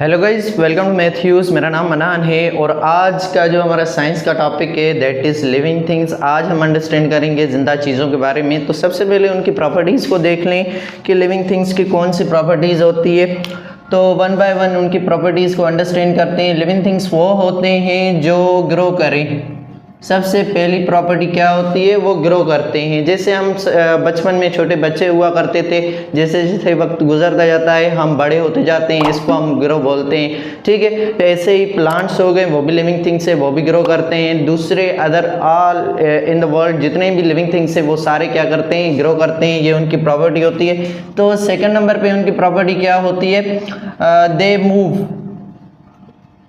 Hello guys, welcome to Mathews. मेरा नाम मनान है और आज का जो हमारा साइंस का टॉपिक है दैट इज़ लिविंग थिंग्स। आज हम अंडरस्टैंड करेंगे ज़िंदा चीज़ों के बारे में। तो सबसे पहले उनकी प्रॉपर्टीज़ को देख लें कि लिविंग थिंग्स की कौन सी प्रॉपर्टीज़ होती है। तो वन बाय वन उनकी प्रॉपर्टीज़ को अंडरस्टैंड करते हैं। लिविंग थिंग्स वो होते हैं जो ग्रो करें। सबसे पहली प्रॉपर्टी क्या होती है, वो ग्रो करते हैं। जैसे हम बचपन में छोटे बच्चे हुआ करते थे, जैसे जैसे वक्त गुजरता जाता है हम बड़े होते जाते हैं, इसको हम ग्रो बोलते हैं। ठीक है, तो ऐसे ही प्लांट्स हो गए, वो भी लिविंग थिंग्स है, वो भी ग्रो करते हैं। दूसरे other all in the world जितने भी लिविंग थिंग्स है वो सारे क्या करते हैं, ग्रो करते हैं। ये उनकी प्रॉपर्टी होती है। तो सेकेंड नंबर पे उनकी प्रॉपर्टी क्या होती है, दे मूव।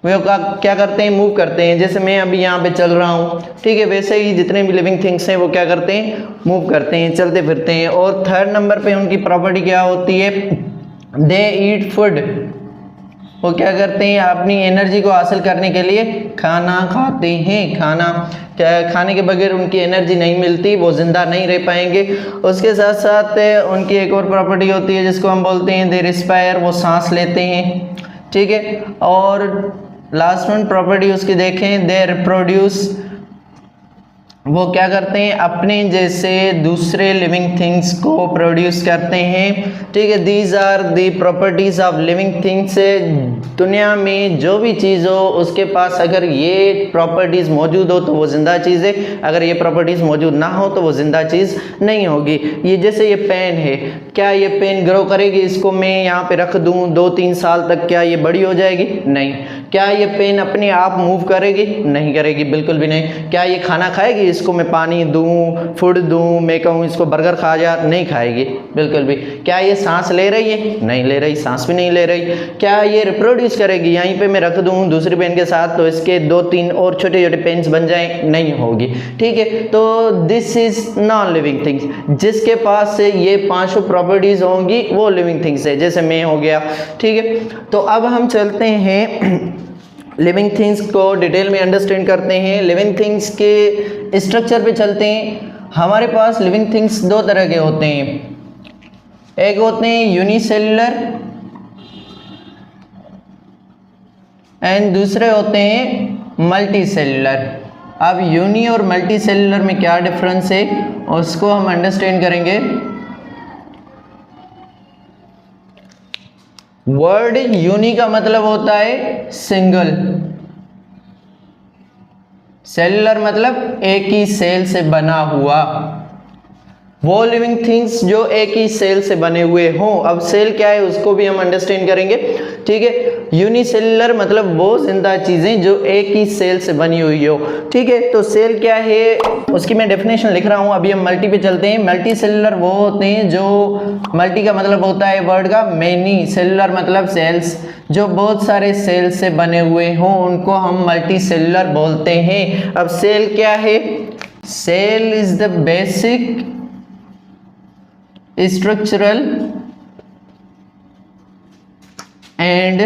वे क्या करते हैं, मूव करते हैं। जैसे मैं अभी यहाँ पे चल रहा हूँ, ठीक है, वैसे ही जितने भी लिविंग थिंग्स हैं वो क्या करते हैं, मूव करते हैं, चलते फिरते हैं। और थर्ड नंबर पे उनकी प्रॉपर्टी क्या होती है, दे ईट फूड। वो क्या करते हैं, अपनी एनर्जी को हासिल करने के लिए खाना खाते हैं। खाने के बगैर उनकी एनर्जी नहीं मिलती, वो जिंदा नहीं रह पाएंगे। उसके साथ साथ उनकी एक और प्रॉपर्टी होती है जिसको हम बोलते हैं दे रिस्पायर, वो सांस लेते हैं। ठीक है, और लास्ट वन प्रॉपर्टी उसकी देखें, दे रिप्रोड्यूस। वो क्या करते हैं, अपने जैसे दूसरे लिविंग थिंग्स को प्रोड्यूस करते हैं। ठीक है, these are the properties of living things. दुनिया में जो भी चीज़ हो उसके पास अगर ये प्रॉपर्टीज मौजूद हो तो वो जिंदा चीज़ है, अगर ये प्रॉपर्टीज मौजूद ना हो तो वो जिंदा चीज़ नहीं होगी। ये जैसे ये पेन है, क्या ये पेन ग्रो करेगी? इसको मैं यहाँ पे रख दूँ 2-3 साल तक, क्या ये बड़ी हो जाएगी? नहीं। क्या ये पेन अपने आप मूव करेगी? नहीं करेगी, बिल्कुल भी नहीं। क्या ये खाना खाएगी? इसको मैं पानी दूं, फूड दूं, मैं कहूँ इसको बर्गर खा जा, नहीं खाएगी, बिल्कुल भी। क्या ये सांस ले रही है? नहीं ले रही, सांस भी नहीं ले रही। क्या ये रिप्रोड्यूस करेगी? यहीं पे मैं रख दूं दूसरी पेन के साथ तो इसके 2-3 और छोटे छोटे पेन्स बन जाएं? नहीं होगी। ठीक है, तो this is non living things. जिसके पास से ये 5 प्रॉपर्टीज होंगी वो लिविंग थिंग्स है, जैसे मैं हो गया। ठीक है, तो अब हम चलते हैं लिविंग थिंग्स को डिटेल में अंडरस्टैंड करते हैं। लिविंग थिंग्स के स्ट्रक्चर पे चलते हैं। हमारे पास लिविंग थिंग्स 2 तरह के होते हैं। एक होते हैं यूनिसेलुलर एंड दूसरे होते हैं मल्टी सेलुलर। अब यूनी और मल्टी सेलुलर में क्या डिफरेंस है उसको हम अंडरस्टैंड करेंगे। वर्ड यूनी का मतलब होता है सिंगल, सेलुलर मतलब एक ही सेल से बना हुआ। वो लिविंग थिंग्स जो एक ही सेल से बने हुए हों। अब सेल क्या है उसको भी हम अंडरस्टैंड करेंगे। ठीक है, यूनिसेलुलर मतलब वो जिंदा चीजें जो एक ही सेल से बनी हुई हो। ठीक है, तो सेल क्या है उसकी मैं डेफिनेशन लिख रहा हूं। अभी हम मल्टी पे चलते हैं। मल्टी सेलुलर वो होते हैं जो, मल्टी का मतलब होता है वर्ड का मेनी, सेलुलर मतलब सेल्स, जो बहुत सारे सेल से बने हुए हों उनको हम मल्टी सेलुलर बोलते हैं। अब सेल क्या है, cell is the basic structural and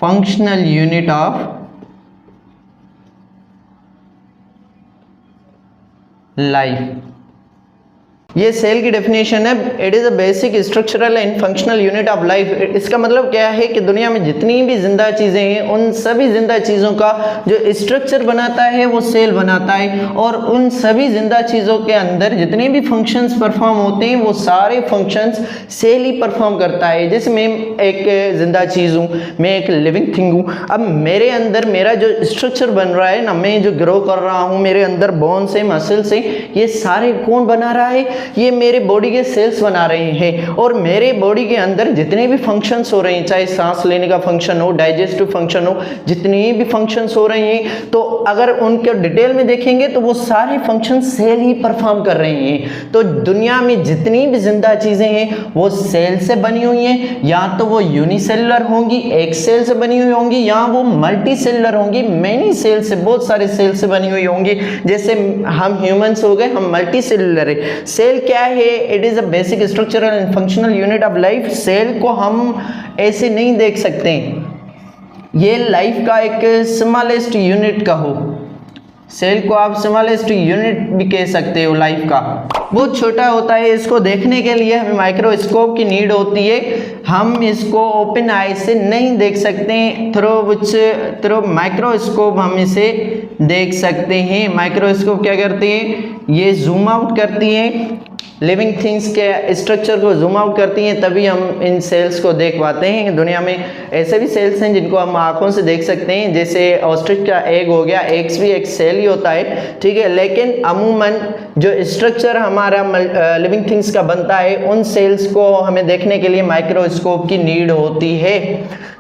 functional unit of life। ये सेल की डेफिनेशन है। It is a basic structural and functional unit of life. इसका मतलब क्या है कि दुनिया में जितनी भी जिंदा चीज़ें हैं उन सभी जिंदा चीज़ों का जो स्ट्रक्चर बनाता है वो सेल बनाता है, और उन सभी जिंदा चीज़ों के अंदर जितने भी फंक्शंस परफॉर्म होते हैं वो सारे फंक्शंस सेल ही परफॉर्म करता है। जैसे मैं एक जिंदा चीज़ हूँ, मैं एक लिविंग थिंग हूँ। अब मेरे अंदर मेरा जो स्ट्रक्चर बन रहा है ना, मैं जो ग्रो कर रहा हूँ, मेरे अंदर बोन्स है, मसल्स है, ये सारे कौन बना रहा है, ये मेरे बॉडी के सेल्स बना रहे हैं। और मेरे बॉडी के अंदर जितने भी फंक्शंस हो रहे हैं, चाहे सांस लेने का फंक्शन हो, डाइजेस्टिव फंक्शन हो, जितने भी फंक्शंस हो रहे हैं, तो अगर उनके डिटेल में देखेंगे तो वो सारे फंक्शन सेल ही परफॉर्म कर रहे हैं। तो दुनिया में जितनी भी जिंदा चीजें हैं वो सेल से बनी हुई हैं। या तो वो यूनिसेलुलर होंगी, एक सेल से बनी हुई होंगी, या वो मल्टी सेलुलर होंगी, मेनी सेल से, बहुत सारे सेल से बनी हुई होंगी। जैसे हम ह्यूमंस हो गए, हम मल्टी सेलुलर है। सेल क्या है, it is a basic structural and functional unit of life. Cell को हम ऐसे नहीं देख सकते, ये लाइफ का एक स्मॉलेस्ट यूनिट का हो। सेल को आप स्मॉलेस्ट यूनिट भी कह सकते हो लाइफ का। बहुत छोटा होता है। इसको देखने के लिए हमें माइक्रोस्कोप की नीड होती है। हम इसको ओपन आई से नहीं देख सकते, थ्रू माइक्रोस्कोप हम इसे देख सकते हैं। माइक्रोस्कोप क्या करती है, ये जूम आउट करती है, लिविंग थिंग्स के स्ट्रक्चर को जूम आउट करती हैं, तभी हम इन सेल्स को देख पाते हैं। दुनिया में ऐसे भी सेल्स हैं जिनको हम आंखों से देख सकते हैं, जैसे ऑस्ट्रिच का एग हो गया, एग्स भी एक सेल ही होता है, ठीक है। लेकिन अमूमन जो स्ट्रक्चर हमारा लिविंग थिंग्स का बनता है, उन सेल्स को हमें देखने के लिए माइक्रोस्कोप की नीड होती है,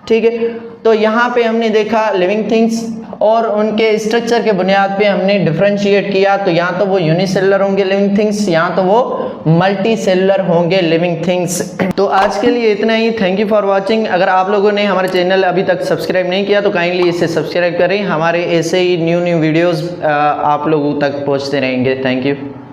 ठीक है। तो यहाँ पे हमने देखा लिविंग थिंग्स और उनके स्ट्रक्चर के बुनियाद पे हमने डिफरेंशिएट किया। तो यहाँ तो वो यूनिसेलुलर होंगे लिविंग थिंग्स, यहाँ तो वो मल्टी सेलुलर होंगे लिविंग थिंग्स। तो आज के लिए इतना ही। Thank you for watching. अगर आप लोगों ने हमारे चैनल अभी तक सब्सक्राइब नहीं किया तो काइंडली इसे सब्सक्राइब करें। हमारे ऐसे ही न्यू वीडियोज़ आप लोगों तक पहुँचते रहेंगे। Thank you.